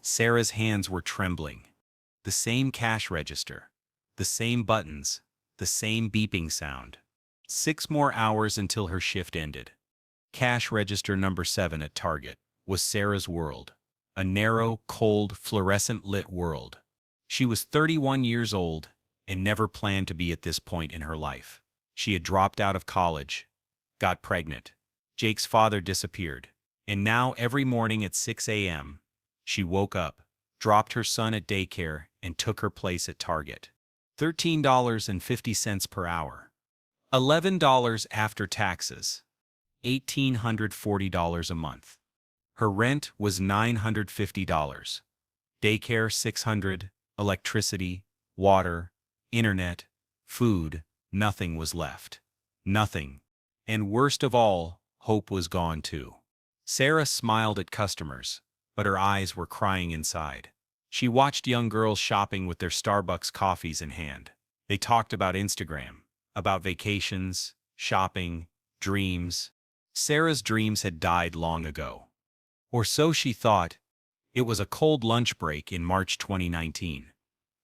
Sarah's hands were trembling. The same cash register, the same buttons, the same beeping sound. 6 more hours until her shift ended. Cash register number 7 at Target was Sarah's world. A narrow, cold, fluorescent-lit world. She was 31 years old and never planned to be at this point in her life. She had dropped out of college, got pregnant. Jake's father disappeared. And now every morning at 6 a.m., she woke up, dropped her son at daycare, and took her place at Target. $13.50 per hour. $11 after taxes. $1,840 a month. Her rent was $950. Daycare $600, electricity, water, internet, food, nothing was left. Nothing. And worst of all, hope was gone too. Sarah smiled at customers, but her eyes were crying inside. She watched young girls shopping with their Starbucks coffees in hand. They talked about Instagram, about vacations, shopping, dreams. Sarah's dreams had died long ago. Or so she thought. It was a cold lunch break in March 2019.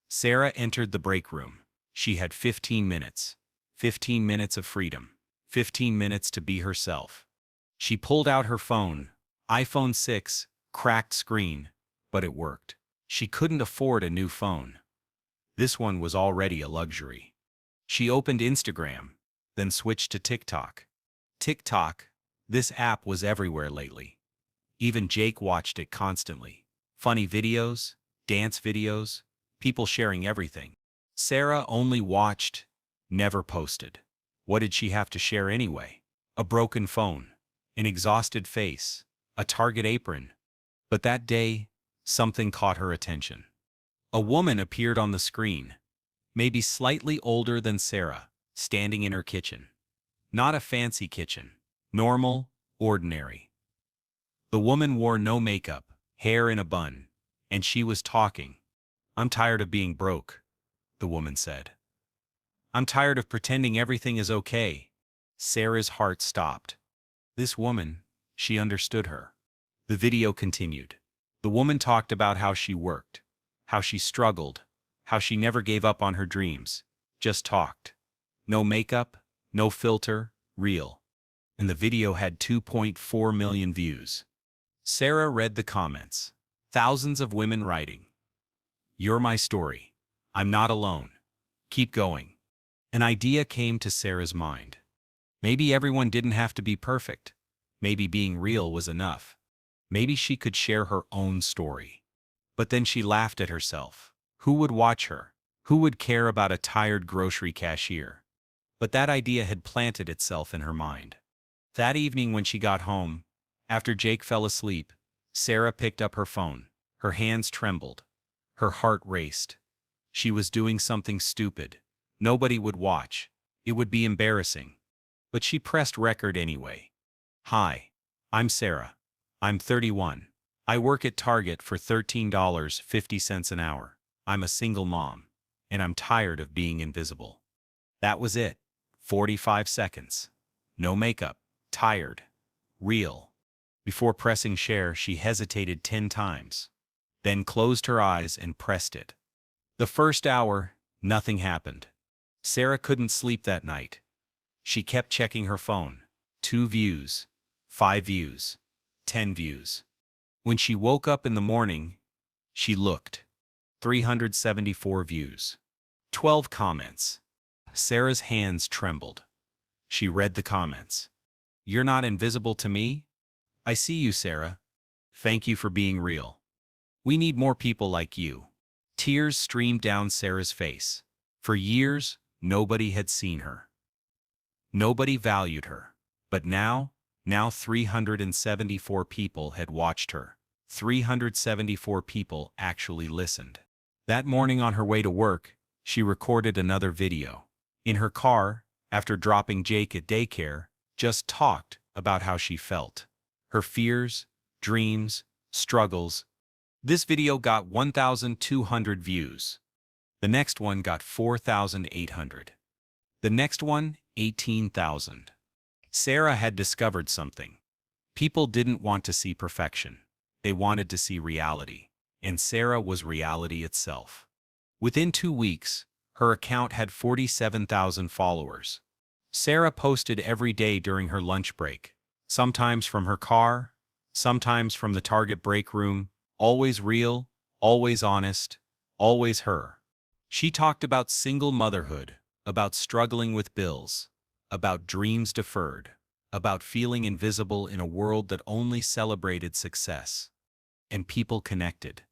Sarah entered the break room. She had 15 minutes. 15 minutes of freedom. 15 minutes to be herself. She pulled out her phone, iPhone 6, cracked screen, but it worked. She couldn't afford a new phone. This one was already a luxury. She opened Instagram, then switched to TikTok. TikTok, this app was everywhere lately. Even Jake watched it constantly. Funny videos, dance videos, people sharing everything. Sarah only watched, never posted. What did she have to share anyway? A broken phone, an exhausted face, a Target apron. But that day, something caught her attention. A woman appeared on the screen, maybe slightly older than Sarah, standing in her kitchen. Not a fancy kitchen. Normal, ordinary. The woman wore no makeup, hair in a bun, and she was talking. "I'm tired of being broke," the woman said. "I'm tired of pretending everything is okay." Sarah's heart stopped. This woman, she understood her. The video continued. The woman talked about how she worked, how she struggled, how she never gave up on her dreams. Just talked. No makeup, no filter, real. And the video had 2.4 million views. Sarah read the comments. Thousands of women writing, "You're my story. I'm not alone. Keep going." An idea came to Sarah's mind. Maybe everyone didn't have to be perfect. Maybe being real was enough. Maybe she could share her own story. But then she laughed at herself. Who would watch her? Who would care about a tired grocery cashier? But that idea had planted itself in her mind. That evening when she got home, after Jake fell asleep, Sarah picked up her phone. Her hands trembled. Her heart raced. She was doing something stupid. Nobody would watch. It would be embarrassing. But she pressed record anyway. "Hi. I'm Sarah. I'm 31. I work at Target for $13.50 an hour. I'm a single mom. And I'm tired of being invisible." That was it. 45 seconds. No makeup. Tired. Real. Before pressing share, she hesitated 10 times. Then closed her eyes and pressed it. The first hour, nothing happened. Sarah couldn't sleep that night. She kept checking her phone. 2 views. 5 views. 10 views. When she woke up in the morning, she looked. 374 views. 12 comments. Sarah's hands trembled. She read the comments. "You're not invisible to me? I see you, Sarah. Thank you for being real. We need more people like you." Tears streamed down Sarah's face. For years, nobody had seen her. Nobody valued her. But now 374 people had watched her. 374 people actually listened. That morning on her way to work, she recorded another video. In her car, after dropping Jake at daycare, just talked about how she felt. Her fears, dreams, struggles. This video got 1,200 views. The next one got 4,800. The next one, 18,000. Sarah had discovered something. People didn't want to see perfection. They wanted to see reality. and Sarah was reality itself. Within 2 weeks, her account had 47,000 followers. Sarah posted every day during her lunch break, sometimes from her car, sometimes from the Target break room, always real, always honest, always her. She talked about single motherhood, about struggling with bills, about dreams deferred, about feeling invisible in a world that only celebrated success. And people connected.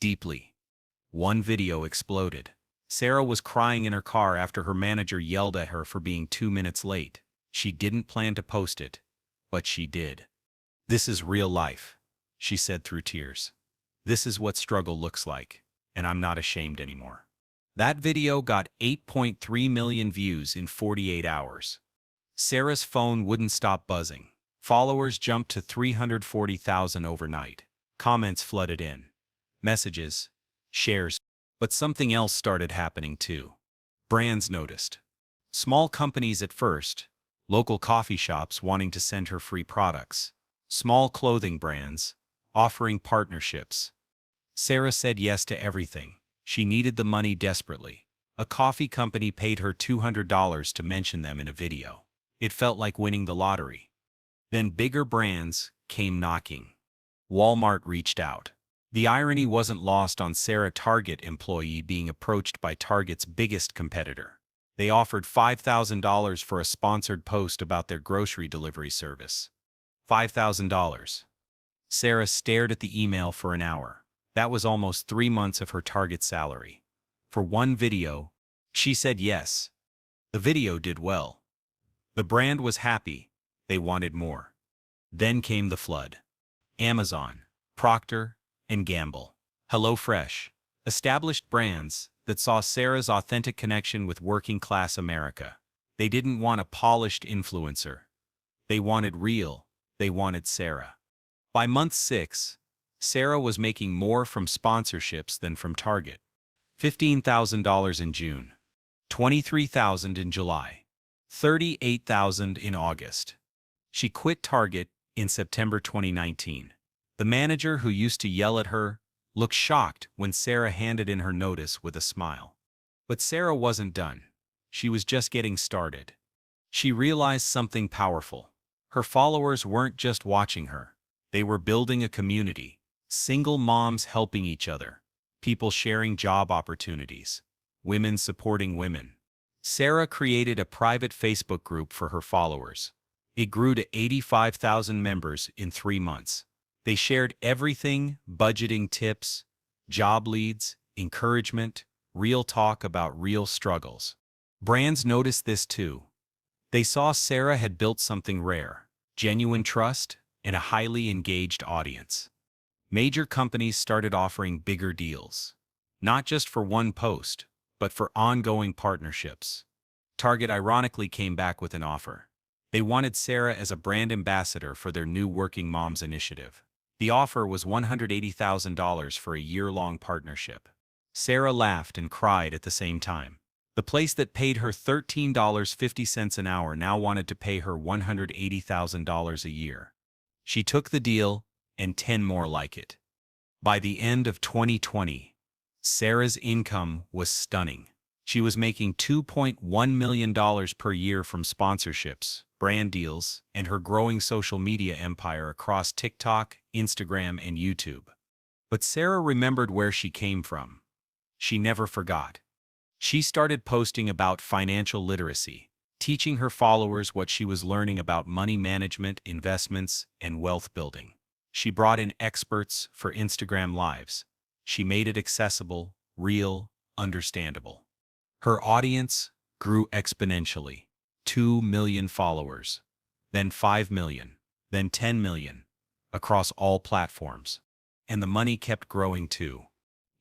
Deeply. One video exploded. Sarah was crying in her car after her manager yelled at her for being 2 minutes late. She didn't plan to post it, but she did. "This is real life," she said through tears. "This is what struggle looks like, and I'm not ashamed anymore." That video got 8.3 million views in 48 hours. Sarah's phone wouldn't stop buzzing. Followers jumped to 340,000 overnight. Comments flooded in. Messages, shares. But something else started happening too. Brands noticed. Small companies at first, local coffee shops wanting to send her free products, small clothing brands, offering partnerships. Sarah said yes to everything. She needed the money desperately. A coffee company paid her $200 to mention them in a video. It felt like winning the lottery. Then bigger brands came knocking. Walmart reached out. The irony wasn't lost on Sarah, Target employee being approached by Target's biggest competitor. They offered $5,000 for a sponsored post about their grocery delivery service. $5,000. Sarah stared at the email for an hour. That was almost 3 months of her Target salary. For one video, she said yes. The video did well. The brand was happy. They wanted more. Then came the flood. Amazon, Procter & Gamble, HelloFresh, established brands that saw Sarah's authentic connection with working-class America. They didn't want a polished influencer. They wanted real. They wanted Sarah. By month 6, Sarah was making more from sponsorships than from Target. $15,000 in June, $23,000 in July, $38,000 in August. She quit Target in September 2019. The manager who used to yell at her looked shocked when Sarah handed in her notice with a smile. But Sarah wasn't done. She was just getting started. She realized something powerful. Her followers weren't just watching her. They were building a community. Single moms helping each other. People sharing job opportunities. Women supporting women. Sarah created a private Facebook group for her followers. It grew to 85,000 members in 3 months. They shared everything: budgeting tips, job leads, encouragement, real talk about real struggles. Brands noticed this too. They saw Sarah had built something rare: genuine trust and a highly engaged audience. Major companies started offering bigger deals, not just for one post, but for ongoing partnerships. Target ironically came back with an offer. They wanted Sarah as a brand ambassador for their new Working Moms initiative. The offer was $180,000 for a year-long partnership. Sarah laughed and cried at the same time. The place that paid her $13.50 an hour now wanted to pay her $180,000 a year. She took the deal, and 10 more like it. By the end of 2020, Sarah's income was stunning. She was making $2.1 million per year from sponsorships, brand deals, and her growing social media empire across TikTok, Instagram, and YouTube. But Sarah remembered where she came from. She never forgot. She started posting about financial literacy, teaching her followers what she was learning about money management, investments, and wealth building. She brought in experts for Instagram Lives. She made it accessible, real, understandable. Her audience grew exponentially. 2 million followers, then 5 million, then 10 million, across all platforms. And the money kept growing too.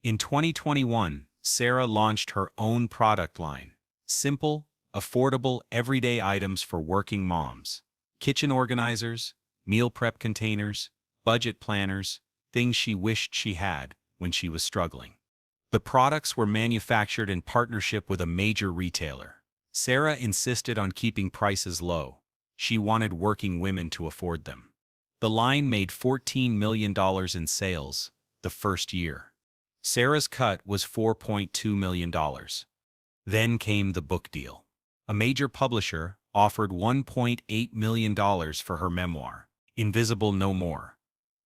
In 2021, Sarah launched her own product line. Simple, affordable, everyday items for working moms. Kitchen organizers, meal prep containers, budget planners, things she wished she had when she was struggling. The products were manufactured in partnership with a major retailer. Sarah insisted on keeping prices low. She wanted working women to afford them. The line made $14 million in sales the first year. Sarah's cut was $4.2 million. Then came the book deal. A major publisher offered $1.8 million for her memoir, Invisible No More: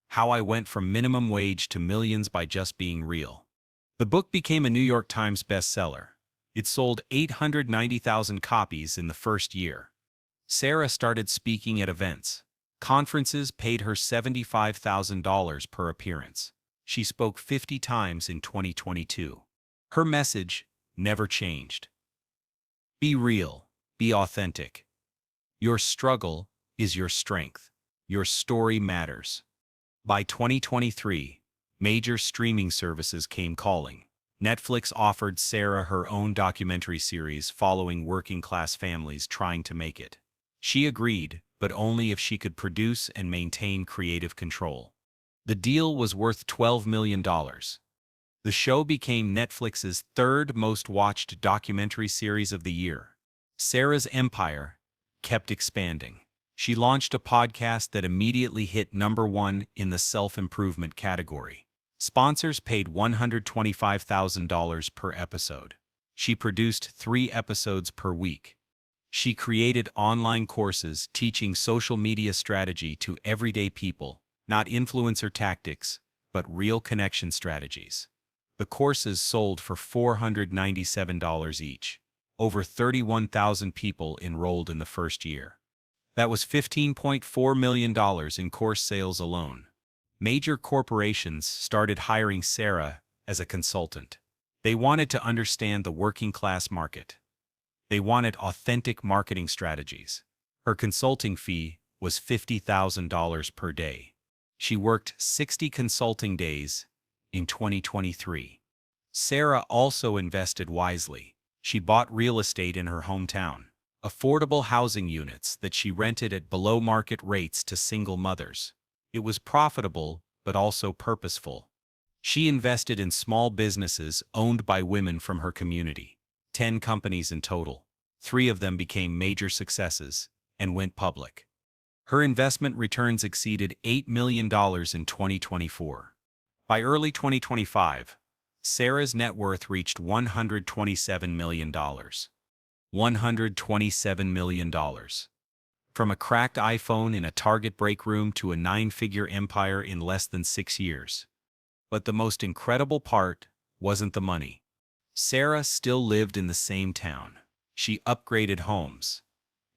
How I Went from Minimum Wage to Millions by Just Being Real. The book became a New York Times bestseller. It sold 890,000 copies in the first year. Sarah started speaking at events. Conferences paid her $75,000 per appearance. She spoke 50 times in 2022. Her message never changed. Be real. Be authentic. Your struggle is your strength. Your story matters. By 2023, major streaming services came calling. Netflix offered Sarah her own documentary series following working-class families trying to make it. She agreed, but only if she could produce and maintain creative control. The deal was worth $12 million. The show became Netflix's third most watched documentary series of the year. Sarah's empire kept expanding. She launched a podcast that immediately hit #1 in the self-improvement category. Sponsors paid $125,000 per episode. She produced 3 episodes per week. She created online courses teaching social media strategy to everyday people, not influencer tactics, but real connection strategies. The courses sold for $497 each. Over 31,000 people enrolled in the first year. That was $15.4 million in course sales alone. Major corporations started hiring Sarah as a consultant. They wanted to understand the working-class market. They wanted authentic marketing strategies. Her consulting fee was $50,000 per day. She worked 60 consulting days in 2023. Sarah also invested wisely. She bought real estate in her hometown, affordable housing units that she rented at below-market rates to single mothers. It was profitable, but also purposeful. She invested in small businesses owned by women from her community. 10 companies in total. 3 of them became major successes and went public. Her investment returns exceeded $8 million in 2024. By early 2025, Sarah's net worth reached $127 million. $127 million. From a cracked iPhone in a Target break room to a 9-figure empire in less than 6 years. But the most incredible part wasn't the money. Sarah still lived in the same town. She upgraded homes.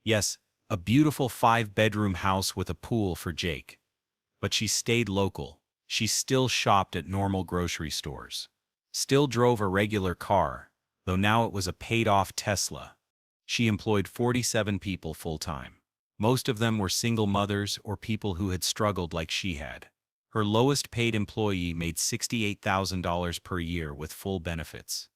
Yes, a beautiful 5-bedroom house with a pool for Jake. But she stayed local. She still shopped at normal grocery stores. Still drove a regular car, though now it was a paid-off Tesla. She employed 47 people full-time. Most of them were single mothers or people who had struggled like she had. Her lowest-paid employee made $68,000 per year with full benefits.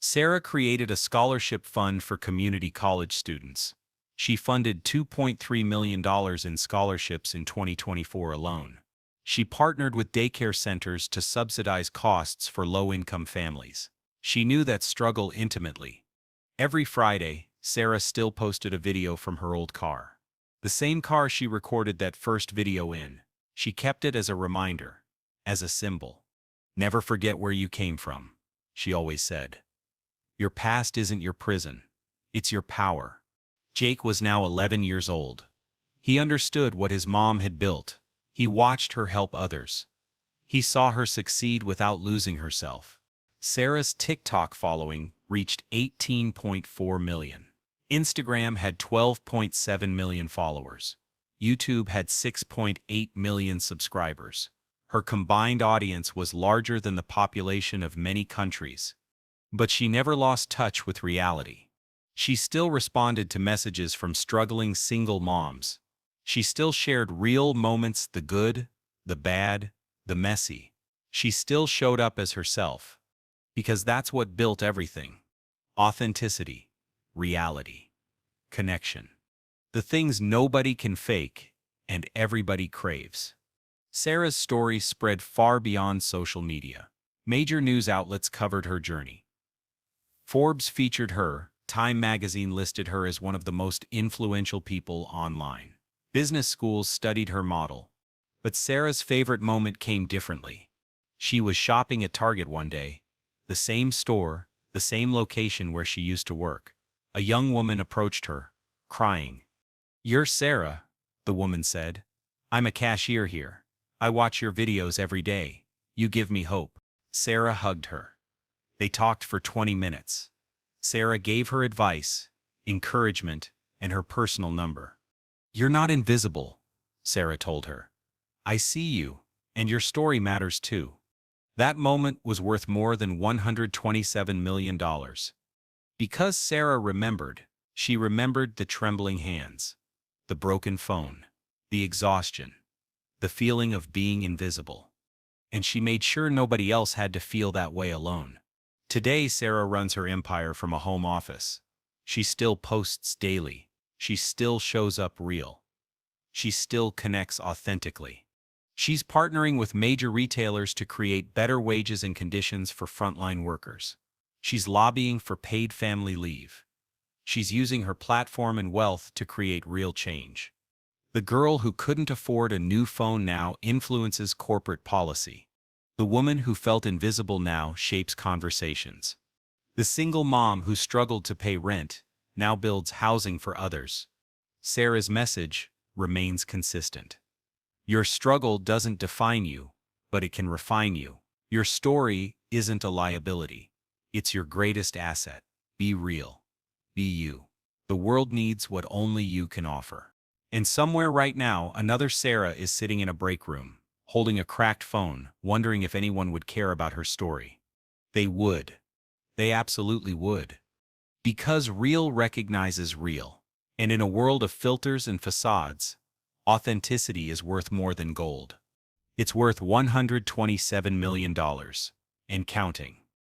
Sarah created a scholarship fund for community college students. She funded $2.3 million in scholarships in 2024 alone. She partnered with daycare centers to subsidize costs for low-income families. She knew that struggle intimately. Every Friday, Sarah still posted a video from her old car. The same car she recorded that first video in. She kept it as a reminder, as a symbol. Never forget where you came from, she always said. Your past isn't your prison. It's your power. Jake was now 11 years old. He understood what his mom had built. He watched her help others. He saw her succeed without losing herself. Sarah's TikTok following reached 18.4 million. Instagram had 12.7 million followers. YouTube had 6.8 million subscribers. Her combined audience was larger than the population of many countries. But she never lost touch with reality. She still responded to messages from struggling single moms. She still shared real moments, the good, the bad, the messy. She still showed up as herself. Because that's what built everything. Authenticity, reality, connection. The things nobody can fake and everybody craves. Sarah's story spread far beyond social media. Major news outlets covered her journey. Forbes featured her. Time magazine listed her as one of the most influential people online. Business schools studied her model. But Sarah's favorite moment came differently. She was shopping at Target one day, the same store, the same location where she used to work. A young woman approached her, crying. "You're Sarah," the woman said. "I'm a cashier here. I watch your videos every day. You give me hope." Sarah hugged her. They talked for 20 minutes. Sarah gave her advice, encouragement, and her personal number. "You're not invisible," Sarah told her. "I see you, and your story matters too." That moment was worth more than $127 million. Because Sarah remembered, she remembered the trembling hands, the broken phone, the exhaustion, the feeling of being invisible. And she made sure nobody else had to feel that way alone. Today, Sarah runs her empire from a home office. She still posts daily. She still shows up real. She still connects authentically. She's partnering with major retailers to create better wages and conditions for frontline workers. She's lobbying for paid family leave. She's using her platform and wealth to create real change. The girl who couldn't afford a new phone now influences corporate policy. The woman who felt invisible now shapes conversations. The single mom who struggled to pay rent now builds housing for others. Sarah's message remains consistent. Your struggle doesn't define you, but it can refine you. Your story isn't a liability. It's your greatest asset. Be real. Be you. The world needs what only you can offer. And somewhere right now, another Sarah is sitting in a break room, holding a cracked phone, wondering if anyone would care about her story. They would. They absolutely would. Because real recognizes real. And in a world of filters and facades, authenticity is worth more than gold. It's worth $127 million. And counting.